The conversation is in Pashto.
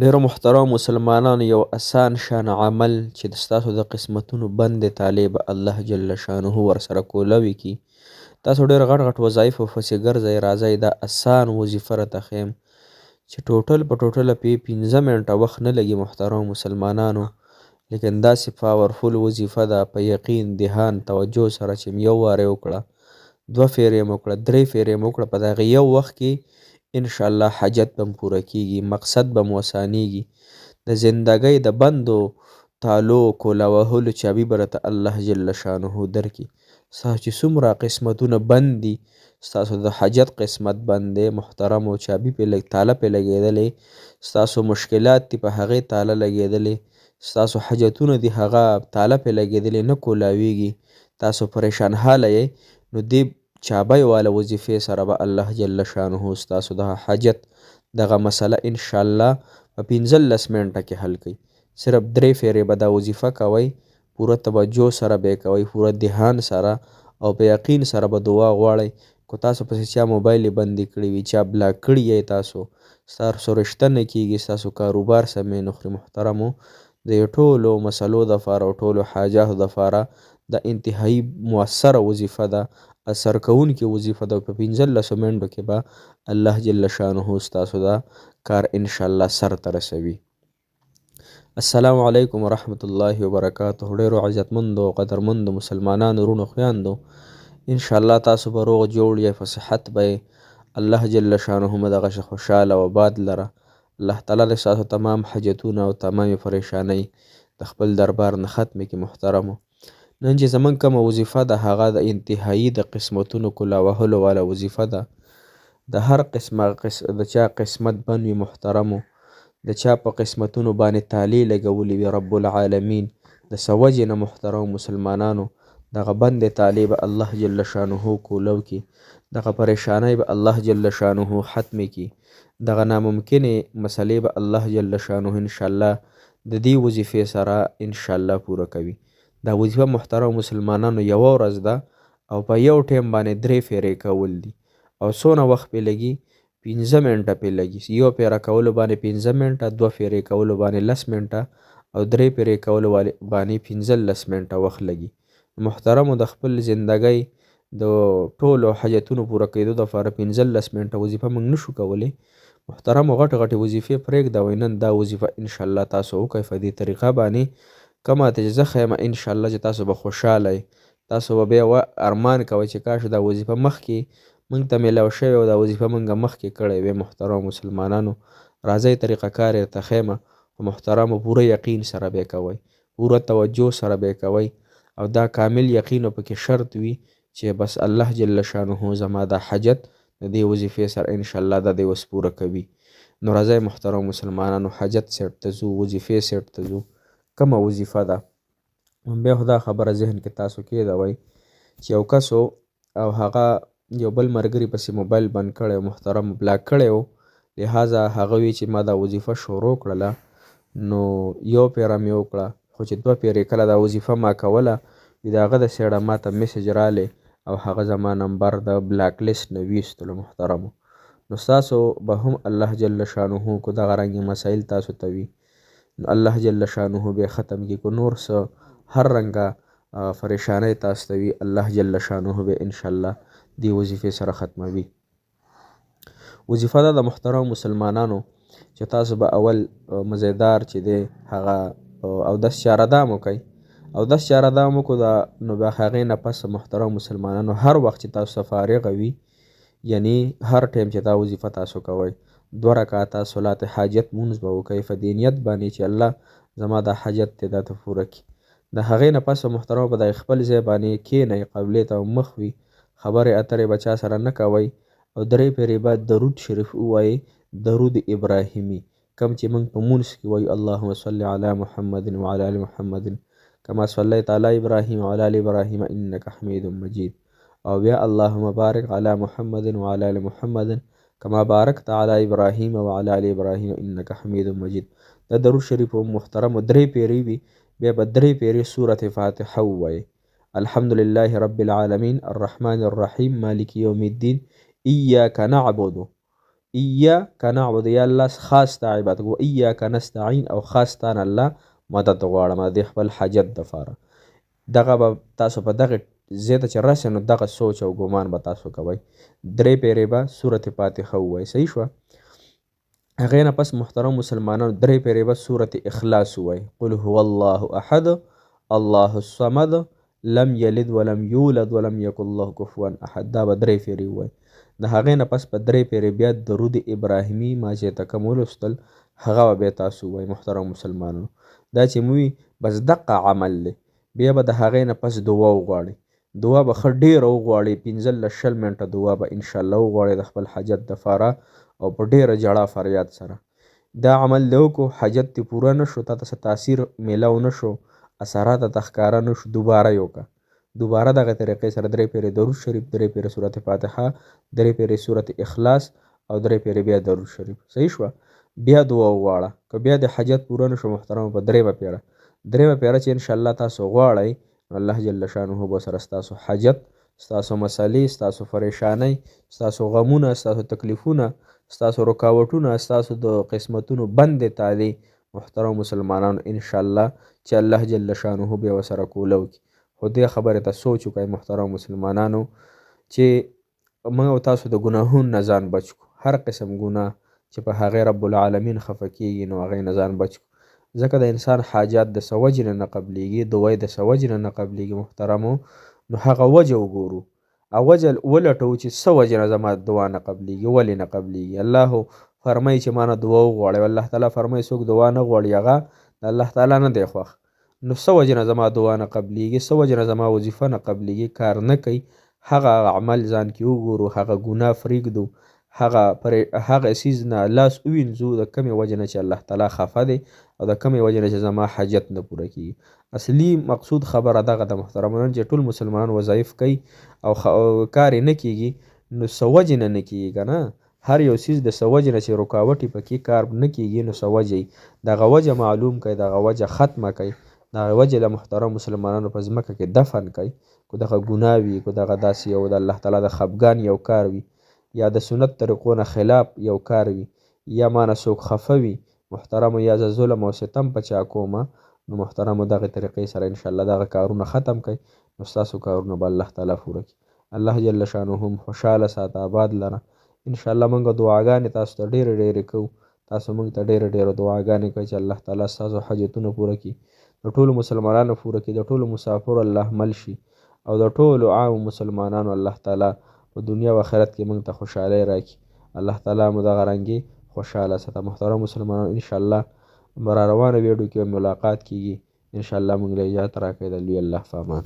ډیرو محترم مسلمانانو یو اسان شان عمل چې د ستاسو د قسمتونو بند طالع به الله جل شانه ورسره کولاوي کی. تاسو ډیر غټ غټ وظایف پسې ګرځئ، راځئ دا اسان وظیفه راته ښیم چې ټوټل په ټوټله پې 15 منټه وخت نه لګي محترم مسلمانانو، لیکن داسې پاورفول وظیفه ده. په یقین، دهان، توجه سره چې یو واره یې وکړه، 2 فیرې مو وکړه، 3 فیرې مو وکړه، په دغه یو وخت کې انشاءالله حاجت به مو پوره کیږي، مقصد به مو اسانیږي. د زندګۍ د بندو تالو کولا وهلو چابي به راته الله جل شانه درکړي. ستاسو چې څومره قسمتونه بند دي، ستاسو د حاجت قسمت بند دی محترمو، چابي پې تاله پې لګېدلې، ستاسو مشکلات دي په هغې تاله لګېدلې، ستاسو حاجتونه دي هغه تاله پې لګېدلې، نه کولاویږي، تاسو پریشان حاله یې، نو دې چابۍ واله وظیفې سره به الله جل شانه ستاسو د حاجت دغه مسله انشاءالله په 15 منټه کې حل کوي. صرف 3 فیرې به دا وظیفه کوئ، پوره توجه سره به یې کوئ، پوره دهان سره او په یقین سره به دعا غواړئ. که تاسو پسې چا موبایل یې بندې کړي وي، چا بلاک کړي یې، ستاسو رشته نه کیږي، ستاسو کاروبار سمې نه خوري محترمو، د ټولو مسلو دپاره او ټولو حاجاتو دپاره د انتهایی مؤثره وظیفه ده، اثر کوونکې وظیفه ده. په 15 منټو کې به الله جل شانه ستاسو دا کار انشاءالله سر ته رسوي. السلام علیکم ورحمت الله وبرکاته. ډیرو عزتمندو او قدرمندو مسلمانانو وروڼو خویندو، انشاءالله تاسو به روغ جوړ یې، په صحت به الله جل شانه مو دغسې خوشحاله و باد لره. الله تعالی دې ستاسو تمام حاجتونه او تمامې پریشانۍ د خپل دربار نه ختمې کړي محترمو. نن چې زموږ کومه وظیفه ده هغه د انتهایی د قسمتونو کولا وهلو والا وظیفه ده. د هر قسمه د چا قسمت بند وي محترمو، د چا په قسمتونو باندې تالې لګولې وي رب العالمین، د څه وجې نه محترمو مسلمانانو دغه بندې تالې به الله جل شانه کولو کړي، دغه پریشانۍ به الله جل شانه ختمې کړي، دغه ناممکنې مسلې به الله جل شانه انشاءالله د دې وظیفې سره انشاءالله پوره کوي. دا وظیفه محترم مسلمانانو یوه ورځ ده او په یو ټیم باندې 3 فیرې کول دي. او څونه وخت پې لګي؟ 15 منټه پې لګي. یو فیره کولو باندې 15 منټه، 2 فیرې کولو باندې 10 منټه او 3 فیرې کولو باندې 15 منټه وخت لګي. محترمو د خپل زندګۍ د ټولو حاجتونو پوره کېدو دپاره 15 منټه وظیفه موږ نشو کولی. محترمو غټې غټې وظیفې پرېږدوئ، نن دا وظیفه انشاءالله تاسو وکئ په دې طریقه باندې کومه ته چې زه ښیم انشاءالله چې تاسو به خوشحاله یئ. تاسو به بیا ارمان کوئ چې کاش دا وظیفه مخکې موږ ته میلاو شوې او دا وظیفه موږ مخکې کړې وې. محترمو مسلمانانو راځئ طریقه کار یې درته ښیمه، په محترمو پوره یقین سره به یې کوئ، پوره توجه سره به یې کوئ او دا کامل یقین پکې شرط وي چې بس الله جل شانه زما دا حاجت د دې وظیفې سره انشاءالله دا دی اوس پوره کوي. نو راځئ محترم مسلمانانو حاجت سیټ ته ځو، وظیفې سیټ ته ځو. کومه وظیفه ده؟ بیا خو دا خبره ذهن کې تاسو کېدوئ چې یو کس او هغه یو بل ملګري پسې موبایل بند کړی و محترم، بلاک کړی و، لهذا هغه وی چې ما دا وظیفه شروع کړله نو یو پیره مې وکړه، خو چې 2 پیرې کله دا وظیفه ما کوله وي د هغه د سیډه ما ته میسج رالی او هغه زما نمبر د بلاک لیست نه ویستلو محترمو. نو ستاسو به هم الله جل شانه کو دغه رنګې مسایل تاسو ته وي، نو الله جل شانه به ختم کړي. کو نور څه هر رنګه پریشانۍ تاسو ته وي الله جل شانه به انشاءالله دې وظیفې سره ختموي. وظیفه ده د محترم مسلمانانو چې تاسو به اول مزیدار چې دی هغه اودس چاره دام وکئ. اودس چاره دام وکړو نو بیا هغې نه پس محترم مسلمانانو هر وخت چې تاسو فارغه وي، یعنی هر ټیم چې دا وظیفه تاسو کوئ 2 رکعاته صلات حاجت مونځ به وکئ په دې نیت باندې چې الله زما دا حاجت دی دا ته پوره کړي. د هغې نه پس محترمو به د خپل ځای باندې کښېنئ، قبلې ته مخ وي، خبرې اترې به چا سره نه کوئ او 3 پیرې بعد درود شریف ووایئ، درود ابراهیمي کوم چې موږ په مونځ کې وایو اللهم صل علی محمد وعلى آل محمد کما صلیت علی ابراهیم وعلى آل ابراهیم انک حمید مجید، او بیا اللهم بارک علی محمد وعلى آل محمد کما بارکت علی ابراهیم وعلى آل ابراهیم انک حمید مجید. دا درود شریف محترمو 3 پیرې وي، بیا به 3 پیرې سورة فاتحه ووایئ. الحمد لله رب العالمین الرحمن الرحیم مالک یوم الدین ایاک نعبد ایاک نعبد یا الله خاص تا عبادت کوو، ایاک نستعین او خاص تا نه الله مدد غواړم د خپل حاجت دپاره. دغه به تاسو په دغه ځای ته چې راسئ نو دغه سوچ او ګمان به تاسو کوئ. 3 پیرې به سورت فاتحه ووایئ. صحیح شوه. هغې نه پس محترم مسلمانانو 3 پیرې به سورت اخلاص ووایئ. قل هو الله احد الله الصمد لم یلد ولم یولد ولم یکن الله کفوا احد. دا به 3 پیرې ووایئ. د هغې نه پس په 3 پیرې بیا درود ابراهیمي ما چې ته کوم ولوستل هغه به بیا تاسو ووایئ. محترم مسلمانانو دا چې موي بس دقه عمل دی. بیا به د هغې نه پس دعا وغواړئ. دعا به ښه ډېره وغواړئ. 15-20 منټه دعا به انشاءالله وغواړئ د خپل حاجت دپاره او په ډېره ژړا فریاد سره. دا عمل دې وکړو، حاجت دې پوره نه شو، تا ته څه تاثیر میلاو نه شو، اثرات ته ښکاره نه شو، دوباره یې وکړه. دوباره دغه طریقې سره 3 پیرې درود شریف، 3 پیرې سورت فاتحه، 3 پیرې سورت اخلاص او 3 پیرې بیا درود شریف. صحیح شوه. بیا دعا وغواړه. که بیا د حاجت پوره نه شو محترمو په 3 پیره 3 پیره چې انشاءالله تاسو غواړئ نو الله جل شانه به سره ستاسو حاجت، ستاسو مسلې، ستاسو پریشانۍ، ستاسو غمونه، ستاسو تکلیفونه، ستاسو رکاوټونه، ستاسو د قسمتونو بندې تالې محترم مسلمانانو انشاءالله چې الله جل شانه بیا ورسره کوله وکړي. خو دې خبرې ته سوچ وکړئ محترم مسلمانانو چې موږ او تاسو د ګناهونو نه ځان بچ کړو. هر قسم ګناه چې په هغې رب العالمین خفه کېږي نو هغې نه ځان بچ کړو. ځکه د انسان حاجات د څه وجې نه قبلیږي، دعای د څه وجې نه قبلیږي محترمو. نو هغه وجه وګورو، وجه ولټوو چې څه وجې نه زما دعا نه قبلیږي، ولې نه قبلیږي. الله فرمایي چې ما نه دعا وغواړئ. الله تعالی فرمایي څوک دعا نه غواړي هغه د الله تعالی نه دی خوښ. نو څه وجې نه زما دعا نه قبلیږي، څه وجې نه زما وظیفه نه قبلیږي، کار نه کوي. هغه عمل ځان کې وګورو، هغه ګناه پرېږدو، هغه څیز نه لاس ووینځو د کومې وجې نه چې الله تعالی خفه دی او د کومې وجې نه چې زما حاجت نه پوره کېږي. اصلي مقصود خبره دغه د محترمانو چې ټول مسلمانان وظایف کوي او کار یې نه کېږي نو څه وجې نه کېږي که نه. هر یو څیز د څه وجې نه چې رکاوټ یې پکې کار نه کېږي نو څه وجه یي دغه وجه معلوم کړئ، دغه وجه ختمه کړئ، دغه وجه له محترم مسلمانانو په ځمکه کې دفن کړئ. که دغه ګناه وي، که دغه داسې یو د الله تعالی د خفګان یو کار وي، یا د سنت طریقو نه خلاف یو کار وي، یا مانه څوک خفه وي محترمو، یا زه ظلم او ستم په چا کومه نو محترمو دغه طریقې سره انشاءالله دغه کارونه ختم کړئ نو ستاسو کارونه به الله تعالی پوره کړي. الله جل شانه هم خوشحاله ساته، آباد لره. انشاءالله موږ دعاګانې تاسو ته ډېرې ډېرې کوو. تاسو موږ ته ډېرې ډېرې دعاګانې کوئ چې الله تعالی ستاسو حاجتونه پوره کړي، د ټولو مسلمانانو پوره کړي، د ټولو مسافرو الله مل شي او د ټولو عام مسلمانانو الله تعالی په دنیا او آخرت کې موږ ته خوشحالۍ راکړي. الله تعالی مو دغه رنګې خوشحاله ساته. محترم مسلمانانو انشاءالله به را روانه ویډیو کې ملاقات کیږي. انشاءالله موږ له اجازت راکړئ. د لوی الله په امان.